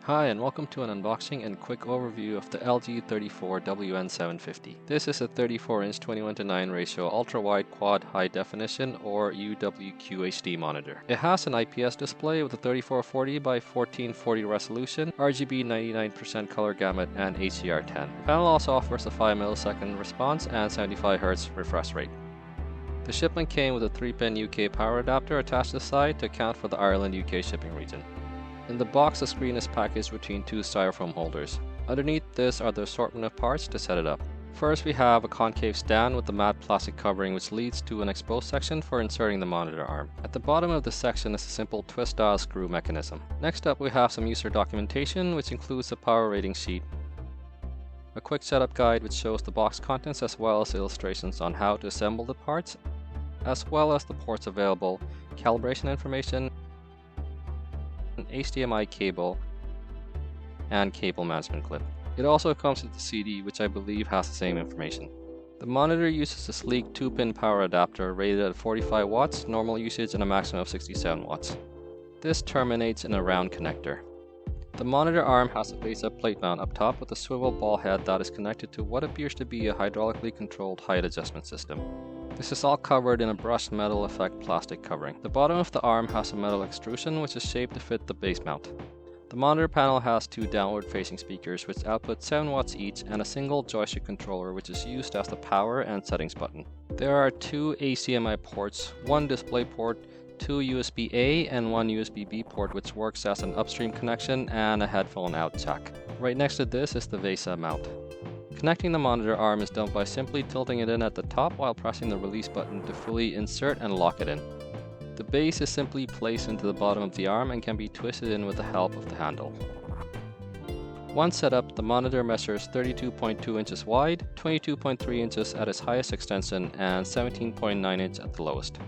Hi and welcome to an unboxing and quick overview of the LG 34 WN750. This is a 34-inch 21:9 ratio ultra-wide quad high definition or UWQHD monitor. It has an IPS display with a 3440 by 1440 resolution, RGB 99% color gamut and HDR10. The panel also offers a 5 millisecond response and 75 Hz refresh rate. The shipment came with a 3-pin UK power adapter attached to the side to account for the Ireland UK shipping region. In the box, the screen is packaged between two styrofoam holders. Underneath this are the assortment of parts to set it up. First, we have a concave stand with the matte plastic covering which leads to an exposed section for inserting the monitor arm. At the bottom of the section is a simple twist-style screw mechanism. Next up, we have some user documentation which includes a power rating sheet, a quick setup guide which shows the box contents as well as illustrations on how to assemble the parts, as well as the ports available, calibration information, an HDMI cable, and cable management clip. It also comes with the CD, which I believe has the same information. The monitor uses a sleek 2-pin power adapter rated at 45 watts, normal usage and a maximum of 67 watts. This terminates in a round connector. The monitor arm has a VESA plate mount up top with a swivel ball head that is connected to what appears to be a hydraulically controlled height adjustment system. This is all covered in a brushed metal effect plastic covering. The bottom of the arm has a metal extrusion which is shaped to fit the base mount. The monitor panel has two downward facing speakers which output 7 watts each and a single joystick controller which is used as the power and settings button. There are two HDMI ports, one display port, two USB-A and one USB-B port which works as an upstream connection and a headphone out jack. Right next to this is the VESA mount. Connecting the monitor arm is done by simply tilting it in at the top while pressing the release button to fully insert and lock it in. The base is simply placed into the bottom of the arm and can be twisted in with the help of the handle. Once set up, the monitor measures 32.2 inches wide, 22.3 inches at its highest extension, and 17.9 inches at the lowest.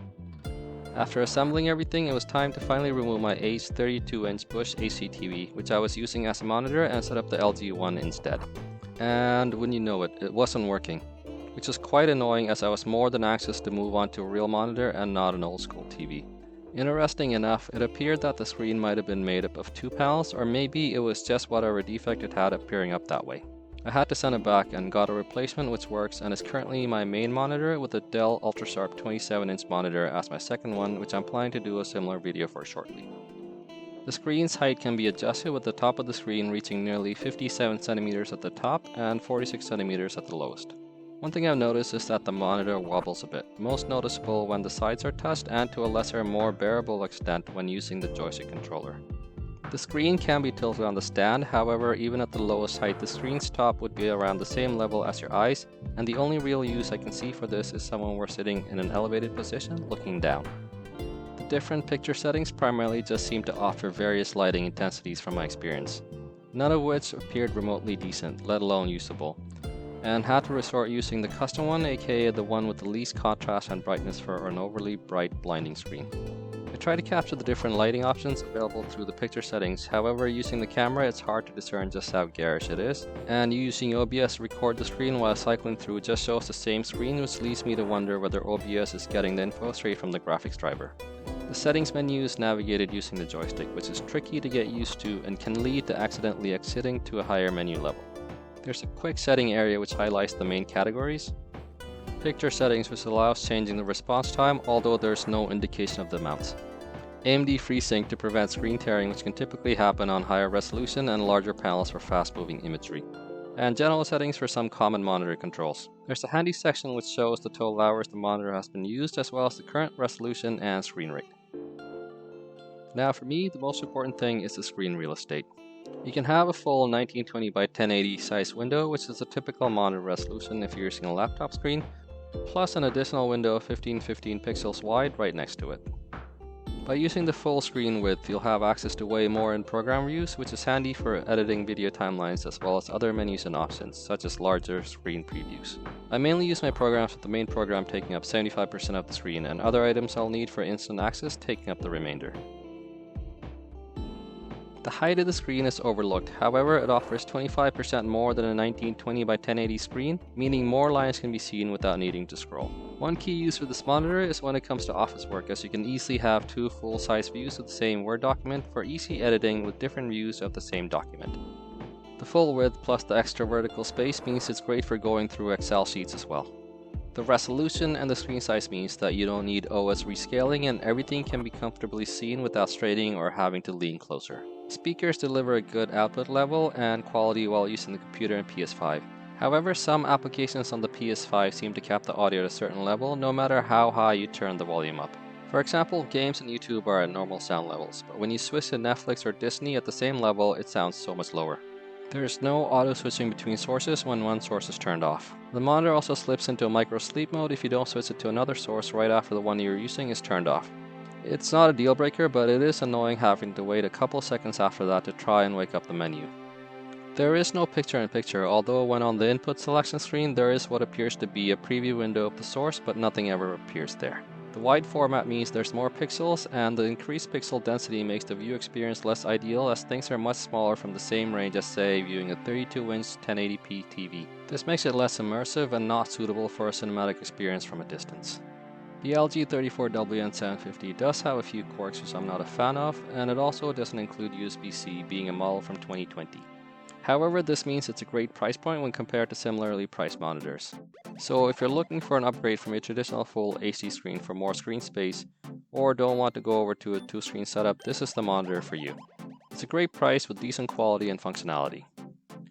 After assembling everything, it was time to finally remove my aged 32-inch Bush HDTV, which I was using as a monitor, and set up the LG one instead. And wouldn't you know it, it wasn't working, which was quite annoying as I was more than anxious to move on to a real monitor and not an old school TV. Interesting enough, it appeared that the screen might have been made up of two panels, or maybe it was just whatever defect it had appearing up that way. I had to send it back and got a replacement which works and is currently my main monitor with a Dell UltraSharp 27-inch monitor as my second one, which I'm planning to do a similar video for shortly. The screen's height can be adjusted with the top of the screen reaching nearly 57 centimeters at the top and 46 centimeters at the lowest. One thing I've noticed is that the monitor wobbles a bit, most noticeable when the sides are touched and to a lesser, more bearable extent when using the joystick controller. The screen can be tilted on the stand, however even at the lowest height the screen's top would be around the same level as your eyes, and the only real use I can see for this is someone were sitting in an elevated position looking down. Different picture settings primarily just seem to offer various lighting intensities from my experience, none of which appeared remotely decent, let alone usable, and had to resort using the custom one, aka the one with the least contrast and brightness for an overly bright blinding screen. I tried to capture the different lighting options available through the picture settings, however using the camera it's hard to discern just how garish it is, and using OBS to record the screen while cycling through just shows the same screen, which leads me to wonder whether OBS is getting the info straight from the graphics driver. The settings menu is navigated using the joystick, which is tricky to get used to and can lead to accidentally exiting to a higher menu level. There's a quick setting area which highlights the main categories, picture settings which allows changing the response time although there's no indication of the amounts, AMD FreeSync to prevent screen tearing which can typically happen on higher resolution and larger panels for fast moving imagery, and general settings for some common monitor controls. There's a handy section which shows the total hours the monitor has been used as well as the current resolution and screen rate. Now for me, the most important thing is the screen real estate. You can have a full 1920 by 1080 size window, which is a typical monitor resolution if you're using a laptop screen, plus an additional window of 1515 pixels wide right next to it. By using the full screen width, you'll have access to way more in program views, which is handy for editing video timelines as well as other menus and options, such as larger screen previews. I mainly use my programs with the main program taking up 75% of the screen, and other items I'll need for instant access taking up the remainder. The height of the screen is overlooked, however it offers 25% more than a 1920 by 1080 screen, meaning more lines can be seen without needing to scroll. One key use for this monitor is when it comes to office work, as you can easily have two full-size views of the same Word document for easy editing with different views of the same document. The full width plus the extra vertical space means it's great for going through Excel sheets as well. The resolution and the screen size means that you don't need OS rescaling and everything can be comfortably seen without straining or having to lean closer. Speakers deliver a good output level and quality while using the computer and PS5. However, some applications on the PS5 seem to cap the audio at a certain level no matter how high you turn the volume up. For example, games and YouTube are at normal sound levels, but when you switch to Netflix or Disney at the same level, it sounds so much lower. There is no auto switching between sources when one source is turned off. The monitor also slips into a micro sleep mode if you don't switch it to another source right after the one you're using is turned off. It's not a deal breaker, but it is annoying having to wait a couple seconds after that to try and wake up the menu. There is no picture-in-picture, although when on the input selection screen there is what appears to be a preview window of the source, but nothing ever appears there. The wide format means there's more pixels, and the increased pixel density makes the view experience less ideal as things are much smaller from the same range as, say, viewing a 32-inch 1080p TV. This makes it less immersive and not suitable for a cinematic experience from a distance. The LG 34 WN750 does have a few quirks which I'm not a fan of, and it also doesn't include USB-C, being a model from 2020. However, this means it's a great price point when compared to similarly priced monitors. So if you're looking for an upgrade from your traditional full HD screen for more screen space, or don't want to go over to a 2-screen setup, this is the monitor for you. It's a great price with decent quality and functionality.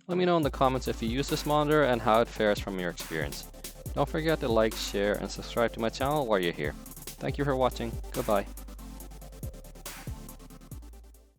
Let me know in the comments if you use this monitor and how it fares from your experience. Don't forget to like, share, and subscribe to my channel while you're here. Thank you for watching. Goodbye.